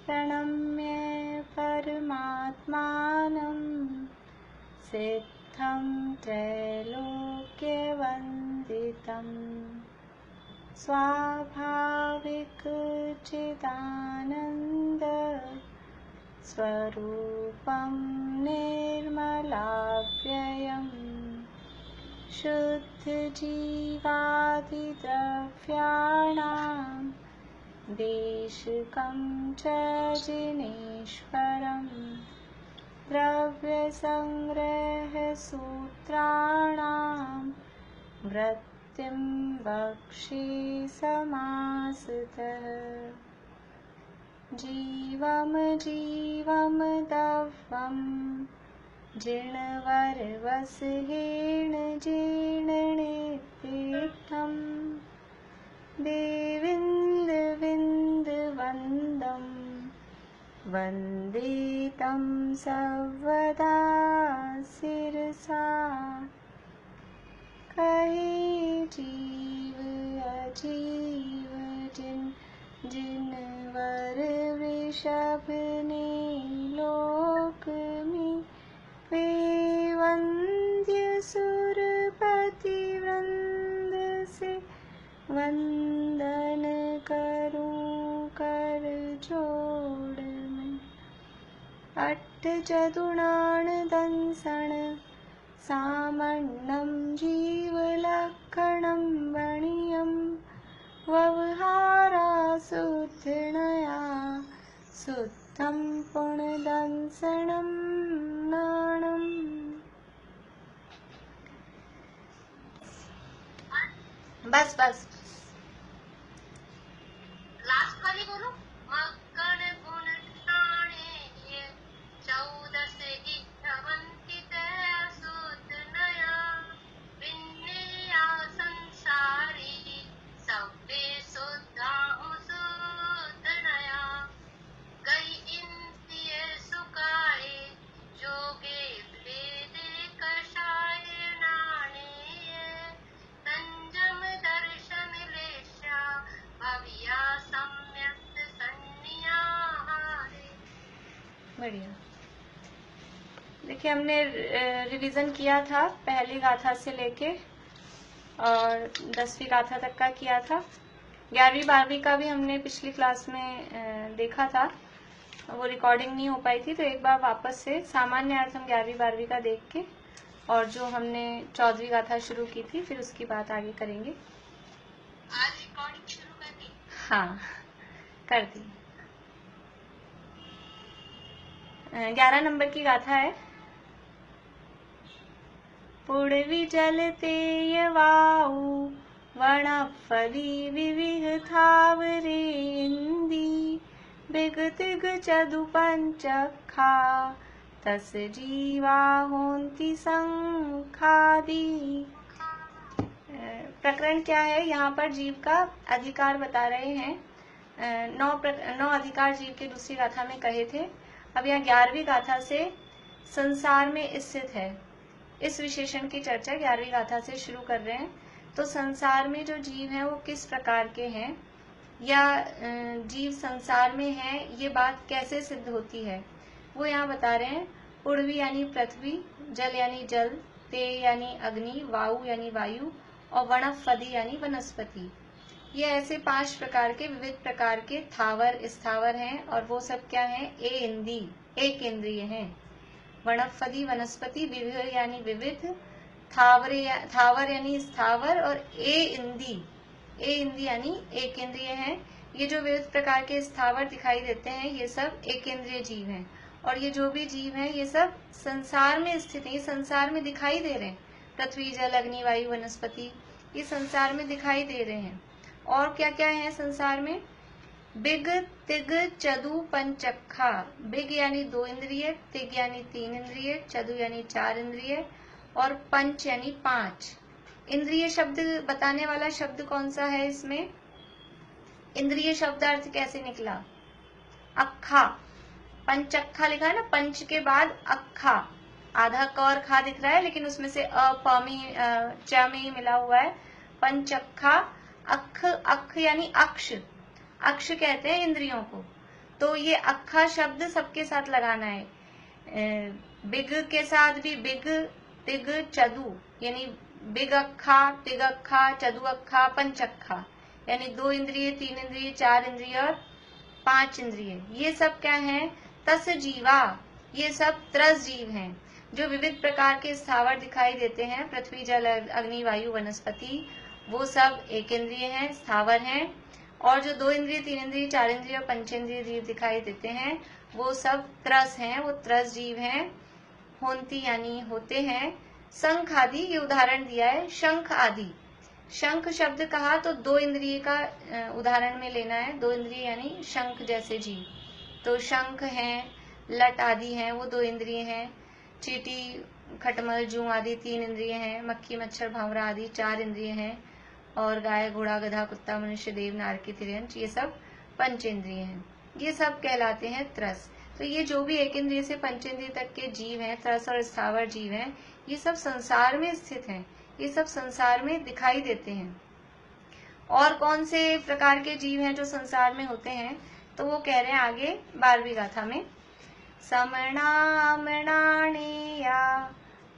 प्रणम्य परमात्मानं सिद्धं त्रैलोक्यवन्दितं स्वाभाविकचिदानन्द स्वरूपं निर्मलाव्ययम् शुद्धजीवादिद्रव्याणां देशिकं च जिनेश्वरम् द्रव्यसंग्रहसूत्राणां वृत्तिं वक्षे समासतः जीवं दव्यं जिणवरवसहेण जीर्णनेतीर्थं देविन्दविन्दवन्दं वन्दे तं सर्वदा शिरसा कहे जीव अजीव जिनवर वृषभ ने लोक में वे वंद्य सुरपति वृंद से वंदन करूं कर जोड़ में अट्ठ चतुर्णान दंसण सामन्नं जीवलक्षणं वणियं व्यवहारा शुद्धनया शुद्धं पुनर्दंसनं नाणम्। बस लास्ट वाली बोलो। मक्कन गुण ठाणे चौदस इच्छवंतित शुद्ध नया विन्या संसारी सव्वे शुद्धा शुद्ध नया गई इंद्रिय सुखाए जोगे वेदे कषाय नाणे संजम दर्शन लेशा भव्या सम्यक सन्निहारे। बढ़िया। देखिए, हमने रिवीजन किया था पहली गाथा से लेके और 10वीं गाथा तक का किया था। 11वीं 12वीं का भी हमने पिछली क्लास में देखा था, वो रिकॉर्डिंग नहीं हो पाई थी, तो एक बार वापस से सामान्य अर्थ हम 11वीं 12वीं का देख के और जो हमने 14वीं गाथा शुरू की थी फिर उसकी बात आगे करेंगे। आज रिकॉर्डिंग शुरू कर दी? हाँ, कर दी। 11 नंबर की गाथा है। पुड़वी जलते यवाऊ वणफली विविह थावरे इंदी बिगतिग चदु पंचखा तस जीवा होंती संखादी। प्रकरण क्या है? यहाँ पर जीव का अधिकार बता रहे हैं। 9 अधिकार जीव के दूसरी गाथा में कहे थे। अब यहाँ 11वीं गाथा से संसार में स्थित है, इस विशेषण की चर्चा 11वीं गाथा से शुरू कर रहे हैं। तो संसार में जो जीव हैं वो किस प्रकार के हैं, या जीव संसार में है, ये बात कैसे सिद्ध होती है, वो यहाँ बता रहे हैं। पुड़वी यानी पृथ्वी, जल यानी जल, ते यानी अग्नि, वायु यानी वायु और वनस्पति यानी वनस्पति। ये ऐसे 5 प्रकार के विविध प्रकार के थावर स्थावर हैं और वो सब क्या हैं? एक इंद्रिय हैं। वनस्पति वनस्पति, विविध यानी विविध, थावर यानी स्थावर और ए इंद्री यानी एक इंद्रिय हैं। ये जो विविध प्रकार के स्थावर दिखाई देते हैं ये सब एक इंद्रिय जीव हैं। और ये जो भी जीव हैं ये सब संसार में स्थित हैं, ये संसार में दिखाई दे रहे हैं। पृथ्वी, जल, अग्नि, वायु, वनस्पति, ये संसार में दिखाई दे रहे हैं। और क्या क्या है संसार में? बिग, तिग, चदु, पंचखा। बिग यानी 2 इंद्रिय, तिग यानी 3 इंद्रिय, चदु यानी 4 इंद्रिय और पंच यानी 5 इंद्रिय। शब्द बताने वाला शब्द कौन सा है इसमें? इंद्रिय शब्द अर्थ कैसे निकला? अक्खा। पंचक्खा लिखा है ना, पंच के बाद अक्खा, आधा क और खा दिख रहा है लेकिन उसमें से अ प में च में ही मिला हुआ है। पंचक्खा। अक्ष यानी अक्ष, अक्ष कहते हैं इंद्रियों को। तो ये अक्खा शब्द सबके साथ लगाना है। बिग के साथ भी बिग, तिग, चदु, यानी बिग अक्खा, तिग अक्खा, चदु अक्खा, पंच अक्खा, यानी 2 इंद्रिय, 3 इंद्रिय, 4 इंद्रिय और 5 इंद्रिय। ये सब क्या है? तस जीवा, ये सब त्रस जीव हैं जो विविध प्रकार के स्थावर दिखाई देते हैं। पृथ्वी, जल, अग्नि, वायु, वनस्पति, वो सब एक इंद्रिय हैं, स्थावर हैं। और जो 2 इंद्रिय, 3 इंद्रिय, 4 इंद्रिय और पंचेंद्रिय जीव दिखाई देते हैं वो सब त्रस हैं, वो त्रस जीव हैं। होंती यानी होते हैं। शंख आदि, ये उदाहरण दिया है, शंख आदि। शंख शब्द कहा तो 2 इंद्रिय का उदाहरण में लेना है। 2 इंद्रिय यानी शंख जैसे जीव, तो शंख हैं। लट आदि हैं, वो 2 इंद्रिय हैं। चींटी, खटमल, जूं आदि 3 इंद्रिय हैं। मक्खी, मच्छर, भंवरा आदि 4 इंद्रिय हैं। और गाय, घोड़ा, गधा, कुत्ता, मनुष्य, देव, नारकी, तिर्यंच, ये सब पंचेंद्रिय हैं। ये सब कहलाते हैं त्रस। तो ये जो भी एक इंद्रिय से पंचेंद्रिय तक के जीव हैं, त्रस और स्थावर जीव हैं, ये सब संसार में स्थित हैं, ये सब संसार में दिखाई देते हैं। और कौन से प्रकार के जीव हैं जो संसार में होते हैं? तो वो कह रहे हैं आगे 12वीं गाथा में, समणामणाणेया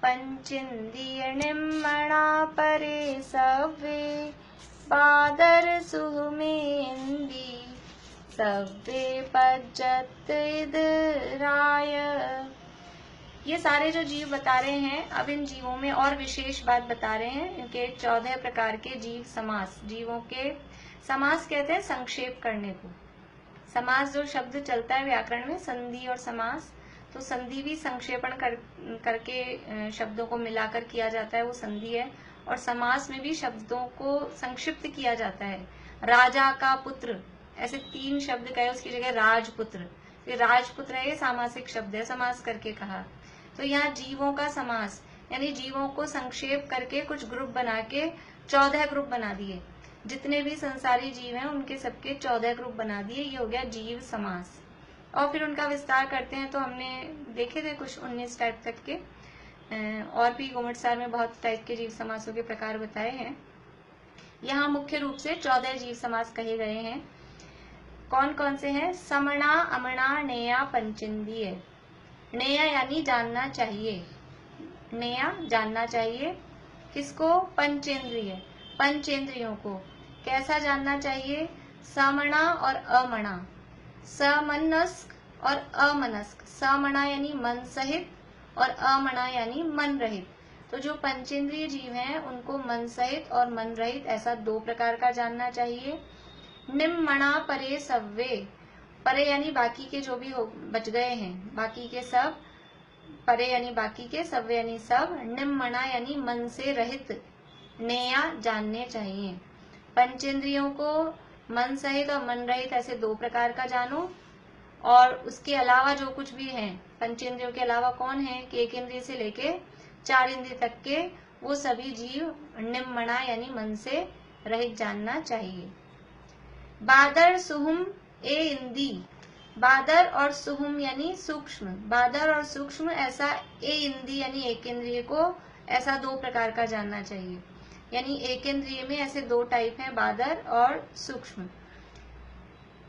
पंचेन्द्रिय निम्मणा परे सव्वे बादर सुमेन्दी सव्वे पज्जत इदराय। ये सारे जो जीव बता रहे हैं, अब इन जीवों में और विशेष बात बता रहे हैं। इनके 14 प्रकार के जीव समास, जीवों के समास कहते हैं संक्षेप करने को। समास जो शब्द चलता है व्याकरण में, संधि और समास, तो संधि भी संक्षेपण करके शब्दों को मिलाकर किया जाता है, वो संधि है। और समास में भी शब्दों को संक्षिप्त किया जाता है। राजा का पुत्र, ऐसे 3 शब्द कहे, उसकी जगह राजपुत्र, ये राजपुत्र है, ये सामासिक शब्द है, समास करके कहा। तो यहाँ जीवों का समास, यानी जीवों को संक्षेप करके कुछ ग्रुप बना के 14 ग्रुप बना दिए। जितने भी संसारी जीव हैं उनके सबके 14 ग्रुप बना दिए। ये हो गया जीव समास। और फिर उनका विस्तार करते हैं, तो हमने देखे थे कुछ 19 टाइप तक के, और भी गोमटसार में बहुत टाइप के जीव समासों के प्रकार बताए हैं। यहाँ मुख्य रूप से 14 जीव समास कहे गए हैं। कौन कौन से हैं? समणा, अमणा, नेया, पंचेन्द्रिय। नेया यानी जानना चाहिए, नेया जानना चाहिए। किसको? पंचेन्द्रिय, पंचेंद्रियों को। कैसा जानना चाहिए? समणा और अमणा, समनस्क और अमनस्क। समणा यानी मन सहित और अमणा यानी मन रहित। तो जो पंचेंद्रिय जीव हैं उनको मन सहित और मन रहित, ऐसा 2 प्रकार का जानना चाहिए। निम्मणा परे सव्वे, परे यानी बाकी के जो भी बच गए हैं, बाकी के सब, परे यानी बाकी के, सव्वे यानी सब, निम्मणा यानी मन से रहित, नेया जानने चाहिए। पंचेंद्रियों को मन सहित और मन रहित ऐसे 2 प्रकार का जानो। और उसके अलावा जो कुछ भी है, पंचेंद्रियों के अलावा कौन है कि 1 इंद्रिय से लेके 4 इंद्रिय तक के, वो सभी जीव निम्मणा यानी मन से रहित जानना चाहिए। बादर, सुहुम, ए इंदी। बादर और सुहुम यानी सूक्ष्म, बादर और सूक्ष्म, ऐसा ए इंदी यानी 1 इंद्रिय को ऐसा 2 प्रकार का जानना चाहिए। यानी 1 इंद्रिय में ऐसे 2 टाइप हैं, बादर और सूक्ष्म।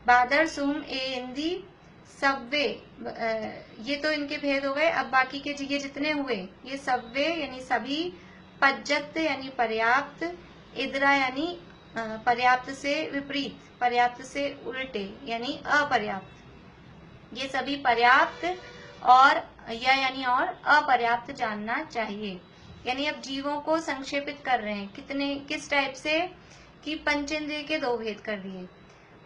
बादर, सुहुम, ए इंदी, सव्वे, ये तो इनके भेद हो गए। अब बाकी के ये जितने हुए, ये सव्वे यानी सभी, पज्जत यानी पर्याप्त, इदरा यानी पर्याप्त से विपरीत, पर्याप्त से उल्टे यानी अपर्याप्त। ये सभी पर्याप्त और या यानी और अपर्याप्त जानना चाहिए। यानी अब जीवों को संक्षेपित कर रहे हैं, कितने, किस टाइप से कि पंचेंद्रिय के 2 भेद कर दिए,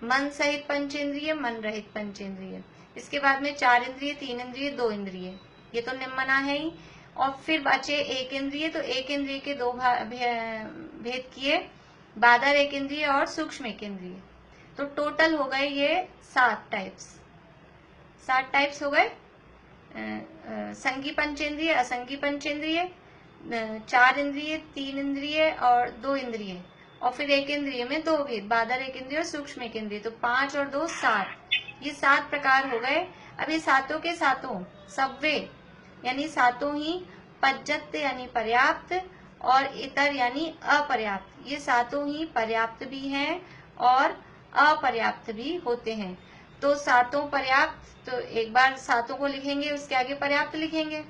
मन सहित पंचेंद्रिय, मन रहित पंचेंद्रिय। इसके बाद में 4 इंद्रिय, 3 इंद्रिय, 2 इंद्रिय, ये तो निम्मना है ही। और फिर बचे 1 इंद्रिय, तो 1 इंद्रिय के 2 भेद किए, बादर 1 इंद्रिय और सूक्ष्म 1 इंद्रिय। तो टोटल हो गए ये 7 टाइप्स, 7 टाइप्स हो गए। संगी पंचेंद्रिय, असंगी पंचेंद्रिय, 4 इंद्रिय, 3 इंद्रिय और 2 इंद्रिय। और फिर 1 इंद्रिय में 2 भेद, बादर 1 इंद्रिय और सूक्ष्म 1 इंद्रिय। तो 5 और 2 7, ये 7 प्रकार हो गए। अब ये सातों के सातों सव्वे यानी सातों ही, पज्जत यानी पर्याप्त और इतर यानी अपर्याप्त, ये सातों ही पर्याप्त भी हैं और अपर्याप्त भी होते हैं। तो सातों पर्याप्त, तो एक बार सातों को लिखेंगे, उसके आगे पर्याप्त लिखेंगे,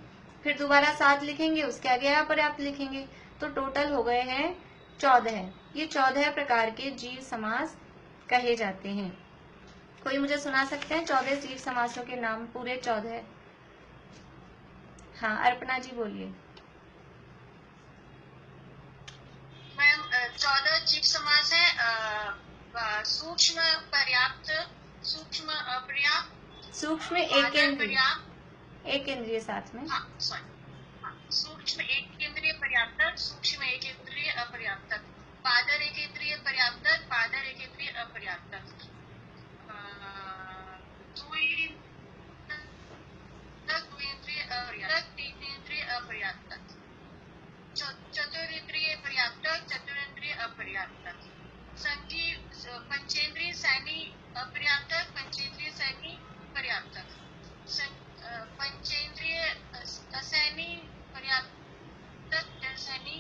फिर दोबारा 7 लिखेंगे, उसके आगे अपर्याप्त लिखेंगे, तो टोटल हो गए हैं 14। ये 14 प्रकार के जीव समास कहे जाते हैं। कोई मुझे सुना सकते हैं 14 जीव समासों के नाम, पूरे 14? हाँ, अर्पणा जी बोलिए। मैम 14 जीव समास है। सूक्ष्म पर्याप्त, सूक्ष्म अपर्याप्त, सूक्ष्म एक इंद्रिय, पर्याप्त, एक इंद्रिय साथ में। हाँ सॉरी, सूक्ष्म एक इंद्रिय पर्याप्त, सूक्ष्म एक इंद्रिय अपर्याप्त, पादर एक इंद्रिय पर्याप्त, पादर एक इंद्रिय अपर्याप्त, तीन अपर्याप्त, चतुरिंद्रिय पर्याप्त, चतुरिंद्रिय अपर्याप्त, संगी पंचेंद्रिय सैनी अपर्याप्त, पंचेंद्रिय सैनी पर्याप्त, पंचेंद्रिय असैनी पर्याप्त, सैनी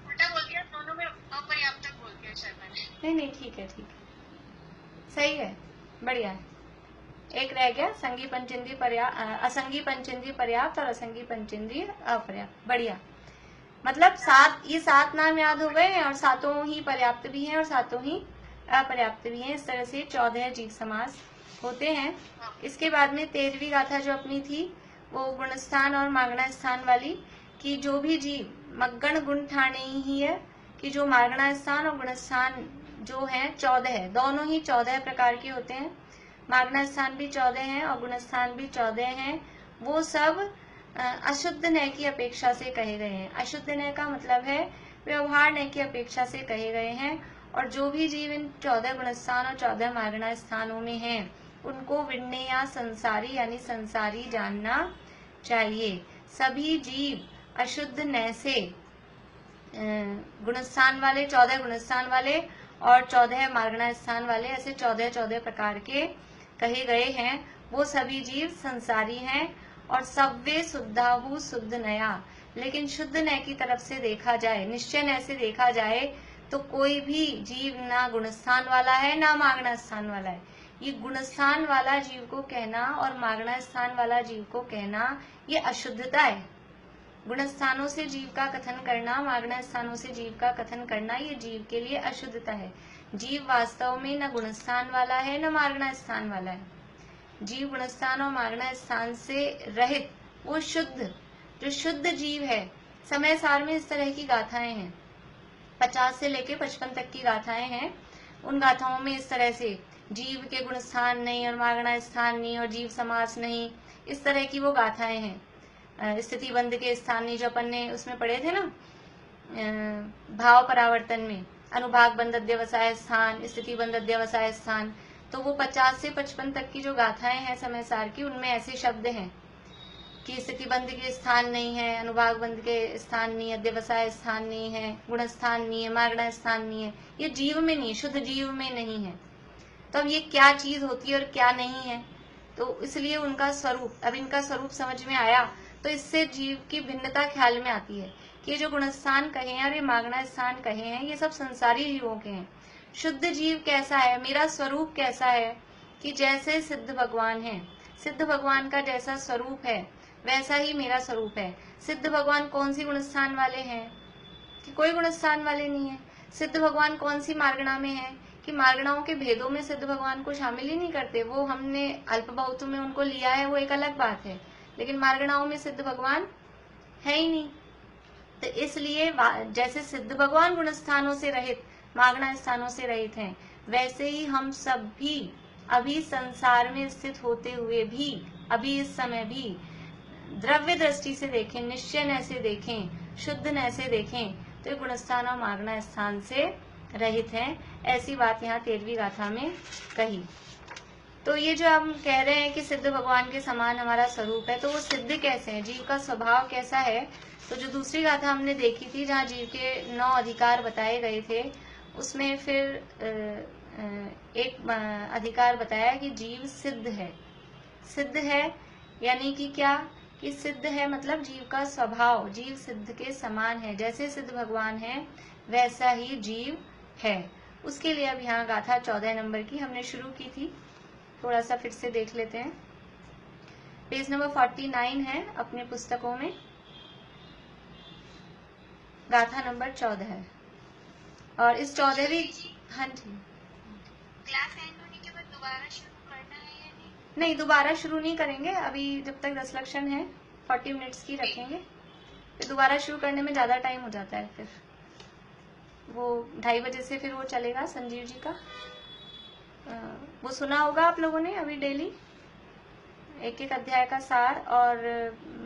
उल्टा बोल दिया, दोनों में अपर्याप्त बोल दिया शर्मा ने। नहीं, ठीक है, सही है, बढ़िया है। एक रह गया, संगी पंचेंद्रिय पर्याप्त, असंगी पंचेंद्रिय पर्याप्त और असंगी पंचेंद्रिय अपर्याप्त। बढ़िया, मतलब 7, ये 7 नाम याद हो गए और सातों ही पर्याप्त भी हैं और सातों ही अपर्याप्त भी हैं। इस तरह से 14 जीव समास होते हैं। इसके बाद में 13वीं गाथा जो अपनी थी वो गुणस्थान और मागना स्थान वाली, कि जो भी जीव मग्गण गुण ठाणे ही है, कि जो मागना स्थान और गुणस्थान जो है 14 है, दोनों ही 14 प्रकार के होते हैं। मागना स्थान भी 14 हैं और गुणस्थान भी 14 हैं। वो सब अशुद्ध नय की अपेक्षा से कहे गए हैं। अशुद्ध नय का मतलब है व्यवहार नय की अपेक्षा से कहे गए हैं। और जो भी जीव इन 14 गुणस्थान और 14 मागना स्थानों में हैं, उनको विण्य या संसारी यानी संसारी जानना चाहिए। सभी जीव अशुद्ध नय से गुणस्थान वाले, 14 गुणस्थान वाले और 14 मागना स्थान वाले, ऐसे 14 प्रकार के कहे गए हैं। वो सभी जीव संसारी हैं और सव्वे शुद्धाहु शुद्ध नया। लेकिन शुद्ध नय की तरफ से देखा जाए, निश्चय नय से देखा जाए, तो कोई भी जीव ना गुणस्थान वाला है ना मागना स्थान वाला है। ये गुणस्थान वाला जीव को कहना और मागना स्थान वाला जीव को कहना, ये अशुद्धता है। गुणस्थानों से जीव का कथन करना, मागना स्थानों से जीव का कथन करना, ये जीव के लिए अशुद्धता है। जीव वास्तव में न गुणस्थान वाला है न मागना स्थान वाला है। जीव गुणस्थान और मागना स्थान से रहित, वो शुद्ध, जो शुद्ध जीव है। समय सार में इस तरह की गाथाएं हैं, 50 से लेके 55 तक की गाथाएं हैं। उन गाथाओं में इस तरह से जीव के गुणस्थान नहीं और मागना स्थान नहीं और जीव समास नहीं, इस तरह की वो गाथाएं हैं। स्थिति बंध के स्थान नहीं, जो अपन ने उसमें पढ़े थे ना, भाव परावर्तन में, अनुभाग बंध अध्यवसाय स्थान, स्थिति बंध अध्यवसाय स्थान, तो वो 50 से 55 तक की जो गाथाएं हैं समय सार की, उनमें ऐसे शब्द हैं कि स्थिति बंध के स्थान नहीं है, अनुभाग बंध के स्थान नहीं, अध्यवसाय स्थान नहीं है, गुणस्थान नहीं है, मागना स्थान नहीं है। ये जीव में नहीं, शुद्ध जीव में नहीं है। तो अब ये क्या चीज होती है और क्या नहीं है, तो इसलिए उनका स्वरूप, अब इनका स्वरूप समझ में आया तो इससे जीव की भिन्नता ख्याल में आती है कि ये जो गुणस्थान कहे हैं और ये मागना स्थान कहे हैं, ये सब संसारी जीवों के हैं। शुद्ध जीव कैसा है, मेरा स्वरूप कैसा है, कि जैसे सिद्ध भगवान है, सिद्ध भगवान का जैसा स्वरूप है वैसा ही मेरा स्वरूप है। सिद्ध भगवान कौन सी गुणस्थान वाले हैं, कि कोई गुणस्थान वाले नहीं है। सिद्ध भगवान कौन सी मार्गणा में है, कि मार्गणाओं के भेदों में सिद्ध भगवान को शामिल ही नहीं करते। वो हमने अल्प बहुत में उनको लिया है, वो एक अलग बात है, लेकिन मार्गणाओं में सिद्ध भगवान है ही नहीं। तो इसलिए जैसे सिद्ध भगवान गुणस्थानों से रहित, मागना स्थानों से रहित हैं, वैसे ही हम सब भी अभी संसार में स्थित होते हुए भी, अभी इस समय भी द्रव्य दृष्टि से देखें, निश्चय नय से देखें, शुद्ध नय से देखें, तो गुणस्थान और मागना स्थान से रहित हैं। ऐसी बात यहाँ 13वीं गाथा में कही। तो ये जो हम कह रहे हैं कि सिद्ध भगवान के समान हमारा स्वरूप है, तो वो सिद्ध कैसे है, जीव का स्वभाव कैसा है। तो जो दूसरी गाथा हमने देखी थी जहाँ जीव के 9 अधिकार बताए गए थे, उसमें फिर एक अधिकार बताया कि जीव सिद्ध है। सिद्ध है यानी कि क्या, कि सिद्ध है मतलब जीव का स्वभाव, जीव सिद्ध के समान है, जैसे सिद्ध भगवान है वैसा ही जीव है। उसके लिए अब यहाँ गाथा 14 नंबर की हमने शुरू की थी। थोड़ा सा फिर से देख लेते हैं। पेज नंबर 49 है अपने पुस्तकों में, गाथा नंबर 14 है। और इस 14वीं, हाँ जी, क्लास एंड होने के बाद दोबारा शुरू करना है या नहीं? नहीं, दोबारा शुरू नहीं करेंगे अभी, जब तक 10 लेक्शन है 40 मिनट्स की रखेंगे। फिर दोबारा शुरू करने में ज़्यादा टाइम हो जाता है, फिर वो 2:30 बजे से फिर वो चलेगा संजीव जी का। वो सुना होगा आप लोगों ने अभी डेली एक एक अध्याय का सार, और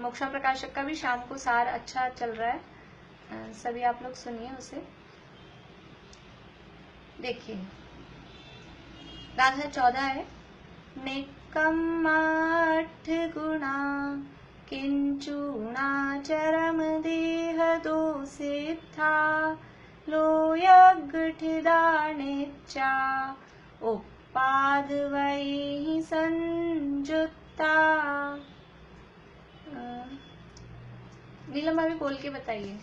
मोक्षम प्रकाशक का भी शाम को सार अच्छा चल रहा है। सभी आप लोग सुनिए उसे। देखिए गाथा 14 है। निकम्माठ गुणा किंचुनाचरम देह दोषिथा लोयगठिदानिच्चा उपादवैः संयुक्ता। नीलम अभी बोल के बताइए।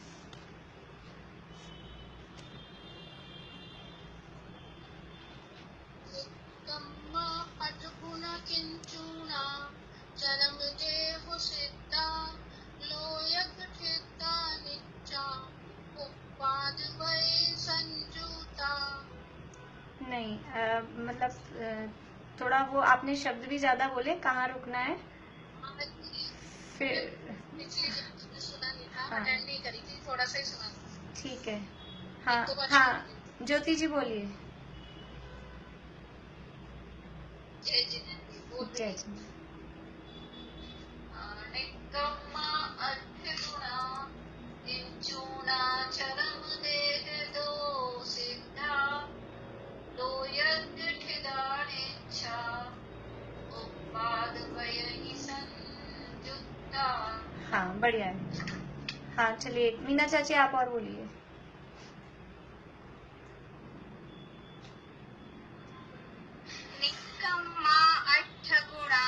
किंचुना चरम देह सिद्धा लोयगठिता निच्चा उपादवैः संयुक्ता। नहीं, मतलब थोड़ा वो आपने शब्द भी ज्यादा बोले, कहाँ रुकना है फिर। सुना नहीं था, हाँ, अटेंड नहीं करी थी, थोड़ा सा ही सुना। ठीक है। हाँ हाँ, ज्योति जी बोलिए। जय जी जय जी। निकम्मा अर्थ-गुणा किंचुनाचरम देह दोषिथा लोयगठिदानिच्चा उपादवैः संयुक्ता। हाँ, बढ़िया है। हाँ चलिए, मीना चाची आप और बोलिए। निकम्मा अर्थगुणा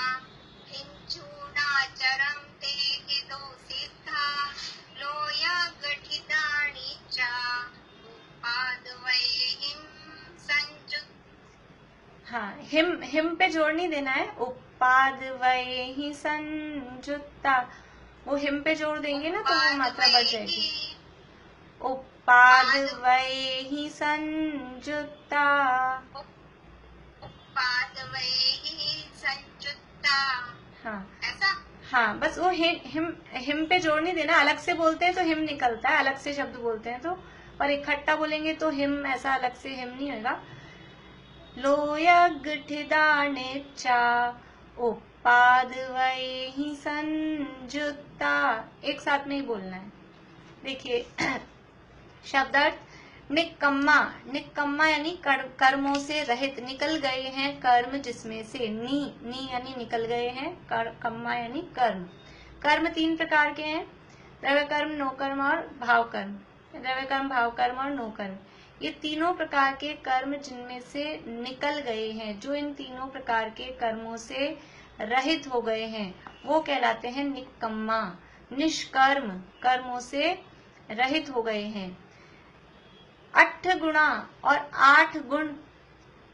किंचुनाचरम देह दोषिथा लोयगठिदानिच्चा उपादवैः संयुक्ता। हाँ, हिम पे जोड़ नहीं देना है। उपादवैः संयुक्ता, वो हिम पे जोड़ देंगे ना तो वो मात्रा बढ़ जाएगी। उपादवैः संयुक्ता। उपादवैः संयुक्ता। हाँ ऐसा? हाँ, बस वो हिम पे जोड़ नहीं देना। अलग से बोलते हैं तो हिम निकलता है, अलग से शब्द बोलते हैं तो, पर इकट्ठा बोलेंगे तो हिम, ऐसा अलग से हिम नहीं होगा। लोयगठिदानिच्चा उपादवैः संयुक्ता, एक साथ में ही बोलना है। देखिए शब्दार्थ, निकम्मा, निकम्मा यानी कर्मों से रहित, निकल गए हैं कर्म जिसमें से। नी यानी निकल गए हैं, कम्मा यानी कर्म। कर्म 3 प्रकार के हैं, द्रव्य कर्म, नो कर्म और भाव कर्म। द्रव्य कर्म, भाव कर्म और नो कर्म, ये तीनों प्रकार के कर्म जिनमें से निकल गए हैं, जो इन तीनों प्रकार के कर्मों से रहित हो गए हैं, वो कहलाते हैं निकम्मा। निष्कर्म, कर्मों से रहित हो गए हैं। 8 गुणा और 8 गुण,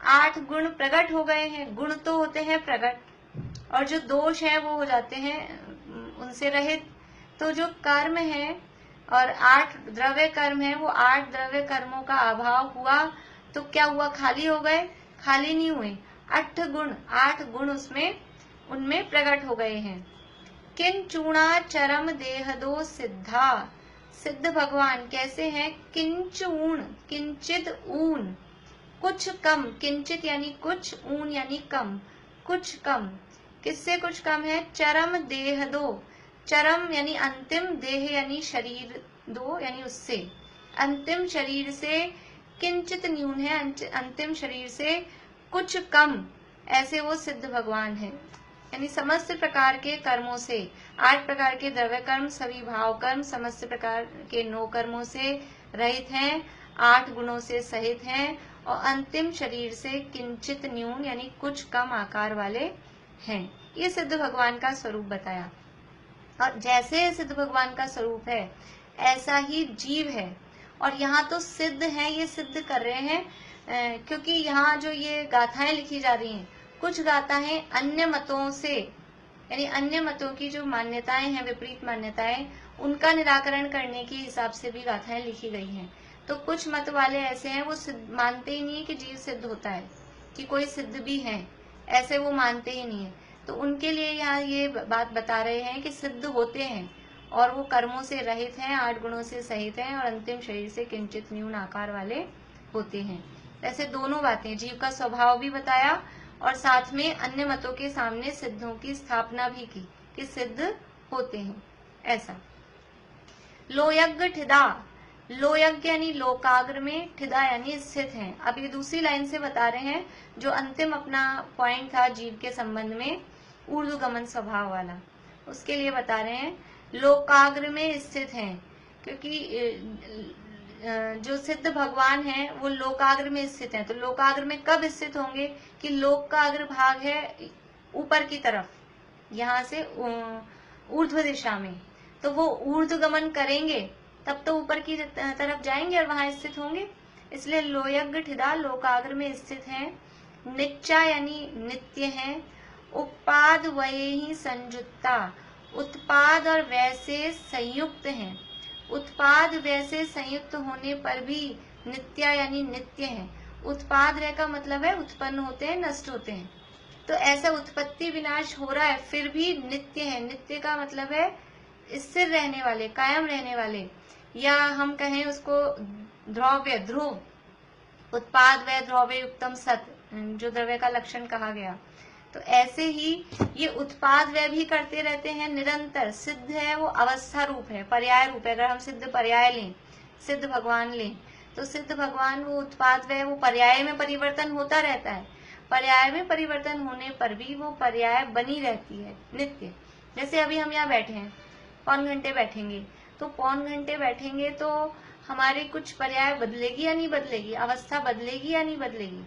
8 गुण प्रकट हो गए हैं। गुण तो होते हैं प्रकट, और जो दोष है वो हो जाते हैं उनसे रहित। तो जो कर्म है और 8 द्रव्य कर्म है, वो 8 द्रव्य कर्मों का अभाव हुआ तो क्या हुआ, खाली हो गए? खाली नहीं हुए, 8 गुण उसमें उनमें प्रकट हो गए हैं। किंचुणा चरम देहदो सिद्धा, सिद्ध भगवान कैसे हैं? किंचूण, किंचित ऊन, कुछ कम। किंचित यानी कुछ, ऊन यानी कम, कुछ कम। किससे कुछ कम है? चरम देह दो, चरम यानी अंतिम, देह यानी शरीर, दो यानी उससे, अंतिम शरीर से किंचित न्यून है, अंतिम शरीर से कुछ कम, ऐसे वो सिद्ध भगवान है। यानी समस्त प्रकार के कर्मों से, 8 प्रकार के द्रव्य कर्म, सभी भाव कर्म, समस्त प्रकार के नो कर्मों से रहित हैं, 8 गुणों से सहित हैं, और अंतिम शरीर से किंचित न्यून यानी कुछ कम आकार वाले हैं। ये सिद्ध भगवान का स्वरूप बताया। और जैसे सिद्ध भगवान का स्वरूप है ऐसा ही जीव है। और यहाँ तो सिद्ध है, ये सिद्ध कर रहे हैं क्योंकि यहाँ जो ये गाथाएं लिखी जा रही हैं कुछ गाथाएं अन्य मतों से, यानी अन्य मतों की जो मान्यताएं हैं, विपरीत मान्यताएं, उनका निराकरण करने के हिसाब से भी गाथाएं लिखी गई हैं। तो कुछ मत वाले ऐसे हैं, वो मानते ही नहीं है कि जीव सिद्ध होता है, कि कोई सिद्ध भी है, ऐसे वो मानते ही नहीं है। तो उनके लिए यहाँ ये बात बता रहे हैं कि सिद्ध होते हैं और वो कर्मों से रहित हैं, 8 गुणों से सहित हैं और अंतिम शरीर से किंचित न्यून आकार वाले होते हैं। ऐसे दोनों बातें, जीव का स्वभाव भी बताया और साथ में अन्य मतों के सामने सिद्धों की स्थापना भी की कि सिद्ध होते हैं। ऐसा लोयज्ञ ठिदा, लोयज्ञ यानी लोकाग्र में, ठिदा यानी स्थित हैं। अब ये दूसरी लाइन से बता रहे हैं, जो अंतिम अपना पॉइंट था जीव के संबंध में, ऊर्ध्वगमन स्वभाव वाला, उसके लिए बता रहे हैं लोकाग्र में स्थित हैं। क्योंकि जो सिद्ध भगवान हैं वो लोकाग्र में स्थित हैं। तो लोकाग्र में कब स्थित होंगे कि लोक का अग्र भाग है ऊपर की तरफ, यहाँ से ऊर्ध्व दिशा में, तो वो ऊर्ध्वगमन करेंगे तब तो ऊपर की तरफ जाएंगे और वहां स्थित होंगे। इसलिए लोयज्ञ ठिदा लोकाग्र में स्थित हैं। नित्या यानी नित्य हैं। उत्पाद वये ही संयुक्ता, उत्पाद और वैसे संयुक्त हैं। उत्पाद वैसे संयुक्त होने पर भी नित्या यानी नित्य हैं। उत्पाद वय का मतलब है उत्पन्न होते हैं, नष्ट होते हैं। तो ऐसा उत्पत्ति विनाश हो रहा है फिर भी नित्य है। नित्य का मतलब है स्थिर रहने वाले, कायम रहने वाले, या हम कहें उसको द्रव्य, ध्रुव, उत्पाद वय द्रव्य युक्तम सत, जो द्रव्य का लक्षण कहा गया। तो ऐसे ही ये उत्पाद वय भी करते रहते हैं निरंतर। सिद्ध है वो अवस्था रूप है, पर्याय रूप है। अगर हम सिद्ध पर्याय लें, सिद्ध भगवान लें, तो सिद्ध भगवान वो उत्पाद वय, वो पर्याय में परिवर्तन होता रहता है। पर्याय में परिवर्तन होने पर भी वो पर्याय बनी रहती है, नित्य। जैसे अभी हम यहाँ बैठे हैं, पौन घंटे बैठेंगे, तो पौन घंटे बैठेंगे तो हमारे कुछ पर्याय बदलेगी या नहीं बदलेगी, अवस्था बदलेगी या नहीं बदलेगी।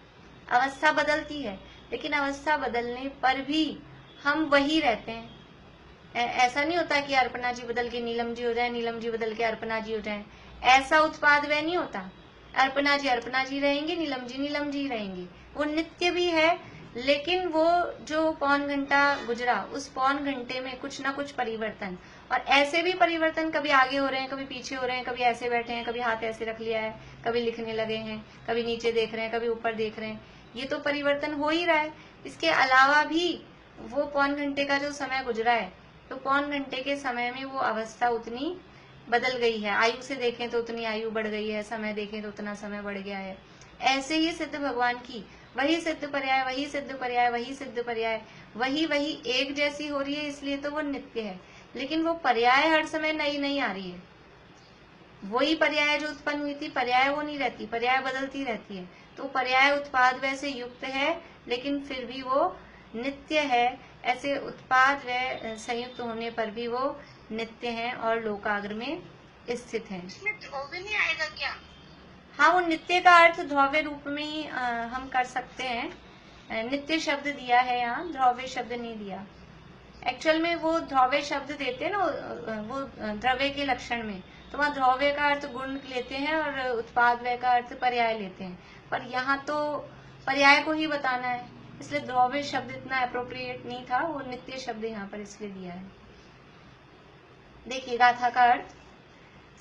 अवस्था बदलती है, लेकिन अवस्था बदलने पर भी हम वही रहते हैं। ऐसा नहीं होता कि अर्पणा जी बदल के नीलम जी हो जाए, नीलम जी बदल के अर्पणा जी हो जाए, ऐसा उत्पाद वह नहीं होता। अर्पणा जी रहेंगी, नीलम जी रहेंगी। वो नित्य भी है, लेकिन वो जो पौन घंटा गुजरा, उस पौन घंटे में कुछ ना कुछ परिवर्तन, और ऐसे भी परिवर्तन, कभी आगे हो रहे हैं, कभी पीछे हो रहे हैं, कभी ऐसे बैठे हैं, कभी हाथ ऐसे रख लिया है, कभी लिखने लगे हैं, कभी नीचे देख रहे हैं, कभी ऊपर देख रहे हैं। ये तो परिवर्तन हो ही रहा है। इसके अलावा भी वो पौन घंटे का जो समय गुजरा है, तो पौन घंटे के समय में वो अवस्था उतनी बदल गई है। आयु से देखें तो उतनी आयु बढ़ गई है, समय देखें तो उतना समय बढ़ गया है। ऐसे ही सिद्ध भगवान की वही सिद्ध पर्याय, वही सिद्ध पर्याय, वही सिद्ध पर्याय, वही एक जैसी हो रही है, इसलिए तो वो नित्य है। लेकिन वो पर्याय हर समय नई नई आ रही है। वही पर्याय जो उत्पन्न हुई थी, पर्याय वो नहीं रहती, पर्याय बदलती रहती है। तो पर्याय उत्पाद वय से युक्त है, लेकिन फिर भी वो नित्य है। ऐसे उत्पाद वय संयुक्त होने पर भी वो नित्य है और लोकाग्र में स्थित है। इसमें ध्रुव नहीं आएगा क्या? हाँ, वो नित्य का अर्थ ध्रुव्य रूप में ही हम कर सकते हैं। नित्य शब्द दिया है यहाँ, ध्रुव्य शब्द नहीं दिया। एक्चुअल में वो ध्रुव्य शब्द देते हैं ना, वो द्रव्य के लक्षण में, तो वहाँ ध्रुव्य का अर्थ गुण लेते हैं और उत्पाद वय का अर्थ पर्याय लेते हैं। पर यहाँ तो पर्याय को ही बताना है, इसलिए ध्रुव्य शब्द इतना अप्रोप्रिएट नहीं था, वो नित्य शब्द यहाँ पर इसलिए दिया है। देखिए गाथा का अर्थ,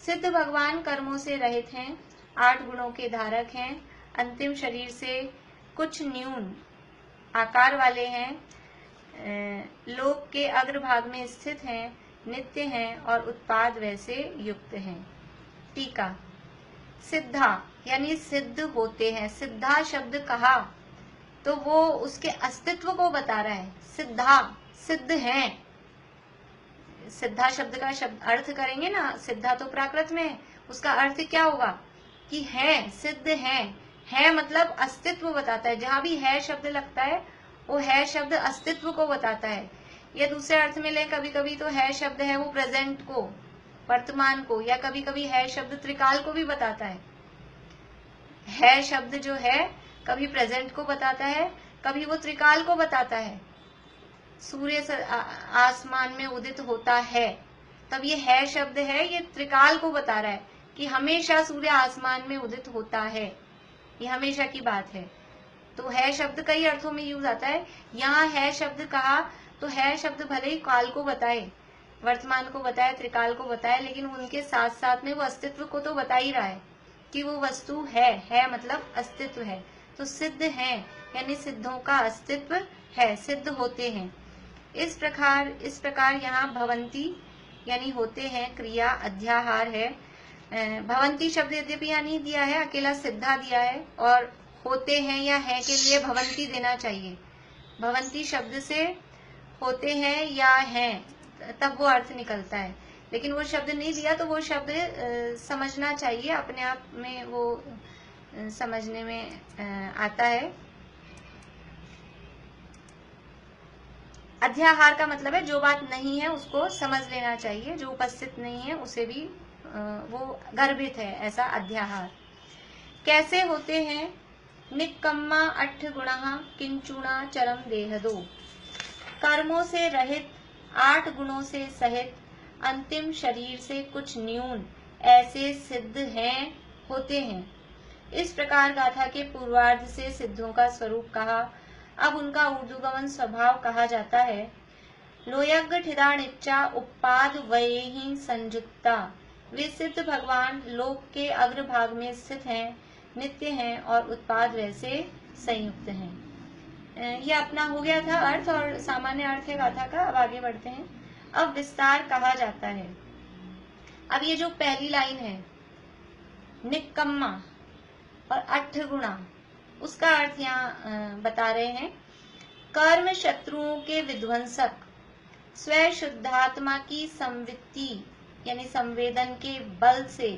सिद्ध भगवान कर्मों से रहित हैं, 8 गुणों के धारक हैं, अंतिम शरीर से कुछ न्यून आकार वाले हैं, लोक के अग्रभाग में स्थित हैं, नित्य हैं और उत्पाद वैसे युक्त हैं। टीका, सिद्धा यानी सिद्ध होते हैं। सिद्धा शब्द कहा तो वो उसके अस्तित्व को बता रहा है। सिद्धा, सिद्ध हैं। सिद्धा शब्द का शब्द अर्थ करेंगे ना, सिद्धा तो प्राकृत में है, उसका अर्थ क्या होगा कि है, सिद्ध है मतलब अस्तित्व बताता है। जहां भी है शब्द लगता है, वो है शब्द अस्तित्व को बताता है। या दूसरे अर्थ में ले, कभी कभी तो है शब्द है वो प्रेजेंट को, वर्तमान को, या कभी कभी है शब्द त्रिकाल को भी बताता है शब्द जो है कभी प्रेजेंट को बताता है, कभी वो त्रिकाल को बताता है। सूर्य आसमान में उदित होता है, तब ये है शब्द है, ये त्रिकाल को बता रहा है कि हमेशा सूर्य आसमान में उदित होता है, ये हमेशा की बात है। तो है शब्द कई अर्थों में यूज आता है। यहाँ है शब्द कहा तो है शब्द भले ही काल को बताए, वर्तमान को बताए, त्रिकाल को बताए, लेकिन उनके साथ साथ में वो अस्तित्व को तो बता ही रहा है कि वो वस्तु है मतलब अस्तित्व है। तो सिद्ध है यानी सिद्धों का अस्तित्व है, सिद्ध होते हैं। इस प्रकार यहाँ भवंती यानी होते हैं क्रिया अध्याहार है। भवंती शब्द यद्यपि यहाँ नहीं दिया है, अकेला सिद्धा दिया है, और होते हैं या है के लिए भवंती देना चाहिए। भवंती शब्द से होते हैं या हैं तब वो अर्थ निकलता है, लेकिन वो शब्द नहीं दिया तो वो शब्द समझना चाहिए, अपने आप में वो समझने में आता है। अध्याहार का मतलब है जो बात नहीं है उसको समझ लेना चाहिए, जो उपस्थित नहीं है उसे भी वो गर्भित है, ऐसा अध्याहार। कैसे होते हैं? निक्कम्मा 8 गुणः किंचुना चरम देहदो। कर्मों से रहित, 8 गुणों से सहित, अंतिम शरीर से कुछ न्यून, ऐसे सिद्ध हैं, होते हैं। इस प्रकार गाथा के पूर्वार्ध से सिद्धों का स्वरूप कहा। अब उनका ऊर्ध्वगमन स्वभाव कहा जाता है। लोयज्ञ ठिदानिच्चा उपाद वयेहि संयुक्ता। वे सिद्ध भगवान लोक के अग्रभाग में स्थित हैं, नित्य हैं और उत्पाद वैसे संयुक्त हैं। ये अपना हो गया था अर्थ और सामान्य अर्थ है गाथा का। अब आगे बढ़ते हैं। अब विस्तार कहा जाता है। अब ये जो पहली लाइन है निक्कम्मा और 8 गुणा, उसका अर्थ यहाँ बता रहे हैं। कर्म शत्रुओं के विध्वंसक, स्वयं शुद्धात्मा की संवित्ति यानी संवेदन के बल से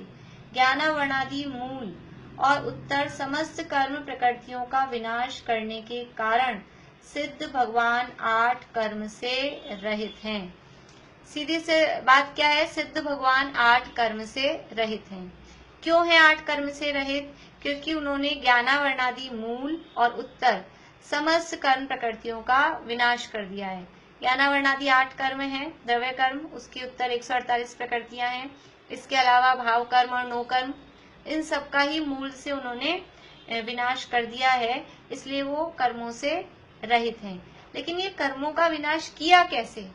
ज्ञानावर्णादि मूल और उत्तर समस्त कर्म प्रकृतियों का विनाश करने के कारण सिद्ध भगवान 8 कर्म से रहित हैं। सीधी से बात क्या है? सिद्ध भगवान 8 कर्म से रहित हैं। क्यों है 8 कर्म से रहित? क्योंकि उन्होंने ज्ञानावर्णादि मूल और उत्तर समस्त कर्म प्रकृतियों का विनाश कर दिया है। ज्ञानावर्णादि 8 कर्म हैं, द्रव्य कर्म, उसके उत्तर 148 प्रकृतियां हैं। इसके अलावा भाव कर्म और नो कर्म, इन सब का ही मूल से उन्होंने विनाश कर दिया है, इसलिए वो कर्मों से रहित हैं। लेकिन ये कर्मों का विनाश किया कैसे?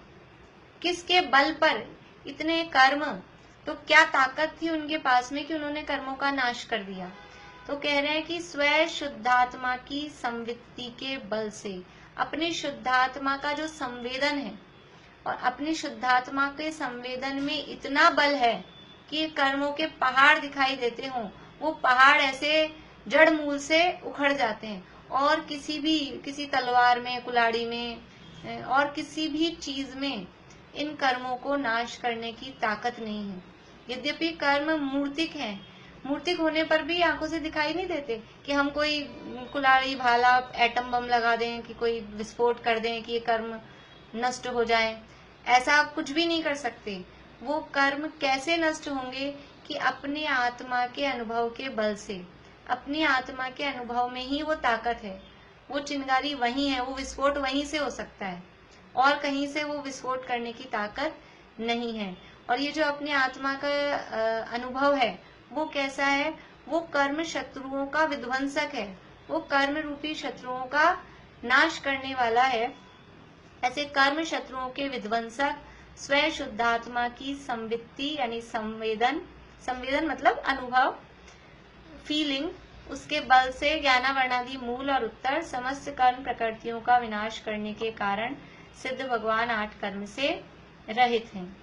किसके बल पर इतने कर्म? तो क्या ताकत थी उनके पास में कि उन्होंने कर्मों का नाश कर दिया? तो कह रहे हैं कि स्वयं शुद्धात्मा की संवित्ति के बल से, अपनी शुद्धात्मा का जो संवेदन है और अपनी शुद्धात्मा के संवेदन में इतना बल है कि कर्मों के पहाड़ दिखाई देते हों, वो पहाड़ ऐसे जड़ मूल से उखड़ जाते हैं और किसी तलवार में, कुल्हाड़ी में और किसी भी चीज में इन कर्मों को नाश करने की ताकत नहीं है। यद्यपि कर्म मूर्तिक हैं, मूर्तिक होने पर भी आंखों से दिखाई नहीं देते कि हम कोई कुल्हाड़ी, भाला, एटम बम लगा दें, कि कोई विस्फोट कर दें कि ये कर्म नष्ट हो जाए, ऐसा कुछ भी नहीं कर सकते। वो कर्म कैसे नष्ट होंगे? कि अपनी आत्मा के अनुभव के बल से, अपनी आत्मा के अनुभव में ही वो ताकत है। वो चिंगारी वही है, वो विस्फोट वहीं से हो सकता है और कहीं से वो विस्फोट करने की ताकत नहीं है। और ये जो अपनी आत्मा का अनुभव है वो कैसा है? वो कर्म शत्रुओं का विध्वंसक है, वो कर्म रूपी शत्रुओं का नाश करने वाला है। ऐसे कर्म शत्रुओं के विध्वंसक स्वयं शुद्धात्मा की संवित्ति यानी संवेदन, संवेदन मतलब अनुभव, फीलिंग, उसके बल से ज्ञानावर्णादि मूल और उत्तर समस्त कर्म प्रकृतियों का विनाश करने के कारण सिद्ध भगवान 8 कर्म से रहित हैं।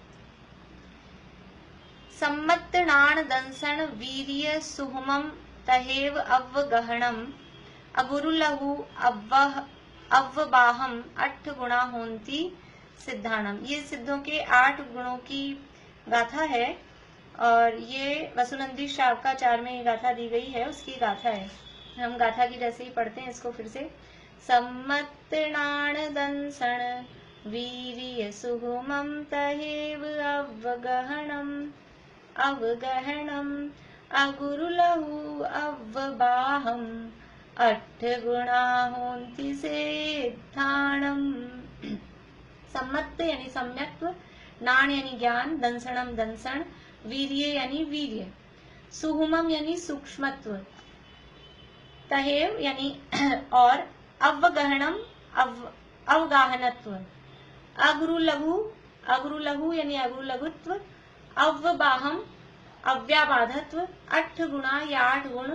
सम्मत्तनाण दंसन वीर्य सुहुमम तहेव अवगहणम अगुरुलहु अव्वबाहम 8 गुणा होन्ति सिद्धाणम। ये सिद्धों के 8 गुणों की गाथा है और ये वसुनंदी शावकाचार में ये गाथा दी गई है, उसकी गाथा है। हम गाथा की जैसे ही पढ़ते हैं इसको फिर से। सम्मत्तनाण दंसन वीर्य सुहुमम तहेव अवगहणम अगुरुलहु अव्वबाहम 8 गुणा होन्ति सिद्धाणम। सम्मत्त यानी सम्यक्त्व, नाण यानी ज्ञान, दंसनम दंसन, वीर्य यानी वीर्य, सुहुमम यानी सूक्ष्मत्व, तहेव यानी और, अवगहनम अवगाहनत्व, अगुरु लघु यानी अगुरु लघुत्व, अव्यबाहम अव्याबाधत्व, 8 गुणा या 8 गुण,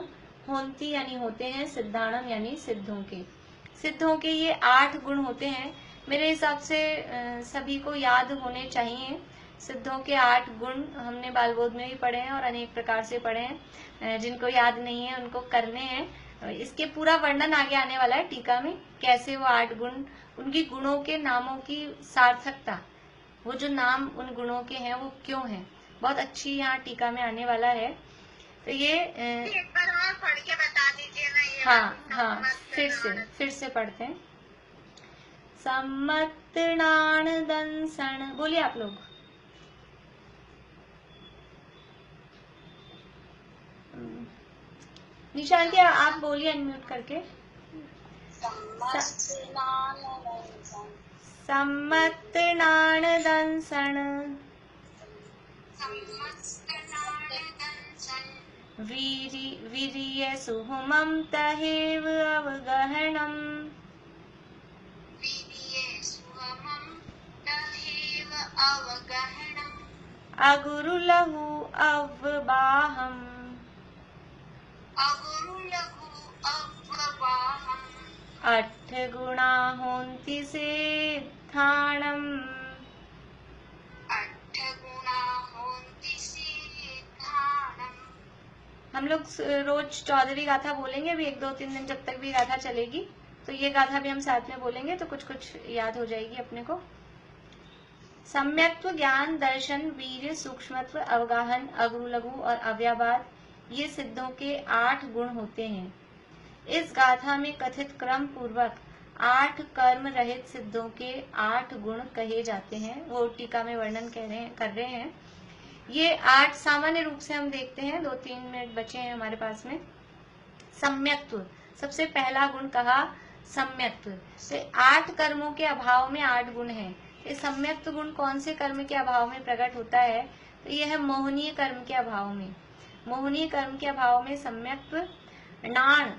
होंती यानी होते हैं, सिद्धाणम यानी सिद्धों के ये 8 गुण होते हैं। मेरे हिसाब से सभी को याद होने चाहिए। सिद्धों के 8 गुण हमने बालबोध में भी पढ़े हैं और अनेक प्रकार से पढ़े हैं। जिनको याद नहीं है उनको करने हैं। इसके पूरा वर्णन आगे आने वाला है टीका में, कैसे वो 8 गुण, उनकी गुणों के नामों की सार्थकता, वो जो नाम उन गुणों के हैं वो क्यों हैं, बहुत अच्छी यहाँ टीका में आने वाला है। तो ये एक बार और पढ़ के बता दीजिए ना ये। हाँ, फिर से पढ़ते हैं। सम्मतनाण दंसण, बोलिए आप लोग। निशांति आप बोलिए अनम्यूट करके। सम्मतनाण दंसण, वीर्य सुहुमं तहेव अवगहनम्, अगुरु लघु अव्यबाहम्, 8 गुणा होंति सिद्धाणम्, हम लोग रोज 14वीं गाथा बोलेंगे अभी 1-2-3 दिन, जब तक भी गाथा चलेगी। तो ये गाथा भी हम साथ में बोलेंगे तो कुछ कुछ याद हो जाएगी अपने को। सम्यक्त्व, ज्ञान, दर्शन, वीर्य, सूक्ष्मत्व, अवगाहन, अगुरु लघु और अव्याबाद, ये सिद्धों के 8 गुण होते हैं। इस गाथा में कथित क्रम पूर्वक 8 कर्म रहित सिद्धों के 8 गुण कहे जाते हैं, वो टीका में वर्णन कर रहे हैं। ये 8 सामान्य रूप से हम देखते हैं, 2-3 मिनट बचे हैं हमारे पास में। सम्यक्त्व, सबसे पहला गुण कहा सम्यक्त्व। तो 8 कर्मों के अभाव में 8 गुण हैं। ये सम्यक्त्व गुण कौन से कर्म के अभाव में प्रकट होता है? तो यह है मोहनीय कर्म के अभाव में। मोहनीय कर्म के अभाव में सम्यक्त्व। नाण,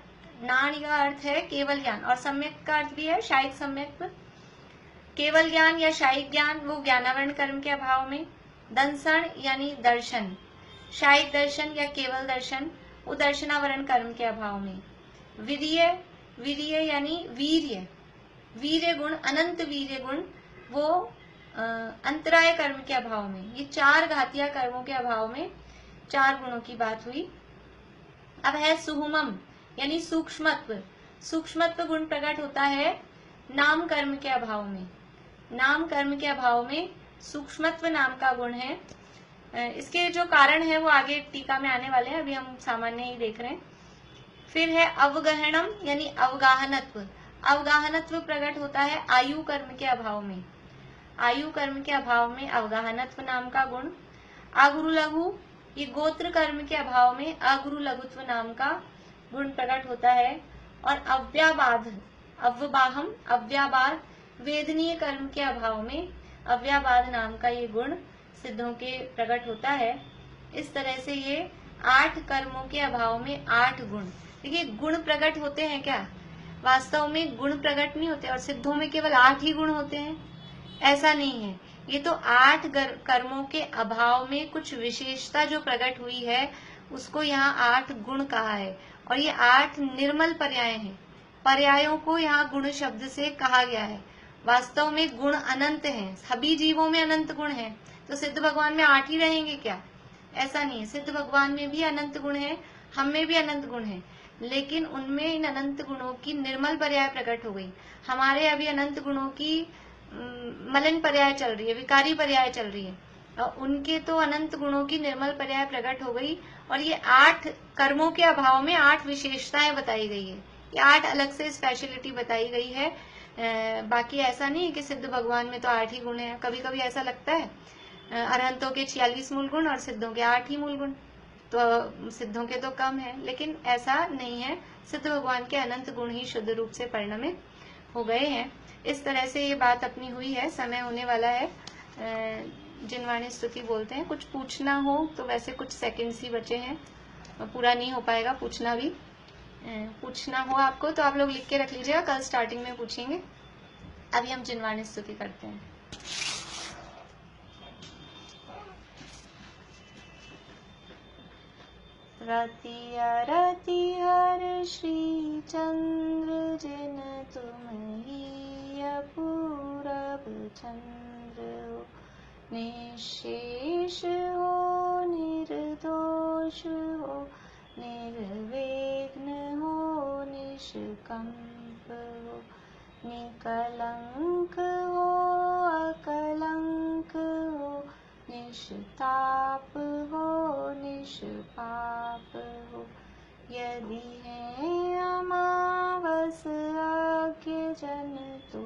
नाण का अर्थ है केवल ज्ञान, और सम्यक का अर्थ भी है शायिक सम्यक्त्व। केवल ज्ञान या शायिक ज्ञान, वो ज्ञानावरण कर्म के अभाव में। दंसण यानी दर्शन, शायिक दर्शन या केवल दर्शन, वो दर्शनावरण कर्म के अभाव में। वीर्य, वीर्य यानी वीर्य, वीर्य गुण, अनंत वीर्य गुण, वो अंतराय कर्म के अभाव में। ये 4 घातिया कर्मों के अभाव में 4 गुणों की बात हुई। अब है सुहुमम यानी सूक्ष्मत्व। सूक्ष्मत्व गुण प्रकट होता है नाम कर्म के अभाव में। नाम कर्म के अभाव में सूक्ष्मत्व नाम का गुण है। इसके जो कारण है वो आगे टीका में आने वाले हैं, अभी हम सामान्य ही देख रहे हैं। फिर है अवगहनम यानी अवगाहनत्व। अवगाहनत्व प्रकट होता है आयु कर्म के अभाव में। आयु कर्म के अभाव में अवगाहनत्व नाम का गुण। अगुरु लघु, ये गोत्र कर्म के अभाव में अगुरु लघुत्व नाम का गुण प्रकट होता है। और अव्याबाध, अव्यबाहम, अव्याबाध, वेदनीय कर्म के अभाव में अव्याबाध नाम का ये गुण सिद्धों के प्रकट होता है। इस तरह से ये 8 कर्मों के अभाव में 8 गुण। देखिए गुण प्रकट होते हैं क्या? वास्तव में गुण प्रकट नहीं होते, और सिद्धों में केवल 8 ही गुण होते हैं, ऐसा नहीं है। ये तो 8 कर्मों के अभाव में कुछ विशेषता जो प्रकट हुई है उसको यहाँ 8 गुण कहा है। और ये 8 निर्मल पर्याय हैं। पर्यायों को यहाँ गुण शब्द से कहा गया है। वास्तव में गुण अनंत हैं, सभी जीवों में अनंत गुण हैं। तो सिद्ध भगवान में 8 ही रहेंगे क्या? ऐसा नहीं है। सिद्ध भगवान में भी अनंत गुण है, हम में भी अनंत गुण है, लेकिन उनमें इन अनंत गुणों की निर्मल पर्याय प्रकट हो गई। हमारे अभी अनंत गुणों की मलिन पर्याय चल रही है, विकारी पर्याय चल रही है, और उनके तो अनंत गुणों की निर्मल पर्याय प्रकट हो गई। और ये 8 कर्मों के अभाव में 8 विशेषताएं बताई गई है, ये 8 अलग से स्पेशलिटी बताई गई है। बाकी ऐसा नहीं है कि सिद्ध भगवान में तो 8 ही गुण है। कभी कभी ऐसा लगता है अरहंतों के 46 मूल गुण और सिद्धों के 8 ही मूल गुण, तो सिद्धों के तो कम है, लेकिन ऐसा नहीं है। सिद्ध भगवान के अनंत गुण ही शुद्ध रूप से परिणमित हो गए हैं। इस तरह से ये बात अपनी हुई है। समय होने वाला है, जिनवाणी स्तुति बोलते हैं। कुछ पूछना हो तो, वैसे कुछ सेकंड्स ही बचे हैं, पूरा नहीं हो पाएगा पूछना भी। पूछना हो आपको तो आप लोग लिख के रख लीजिएगा, कल स्टार्टिंग में पूछेंगे। अभी हम जिनवाणी स्तुति करते हैं। रतिया रतिहर श्री चंद्र जिन तुम ही अपूरब चंद्र हो, निशेष हो निर्दोष हो, निर्विघ्न हो निष्कंप हो, निकलंक हो अकलंक हो, निष्ताप हो निष्पाप हो। यदि है अमावस अज्ञ जन तो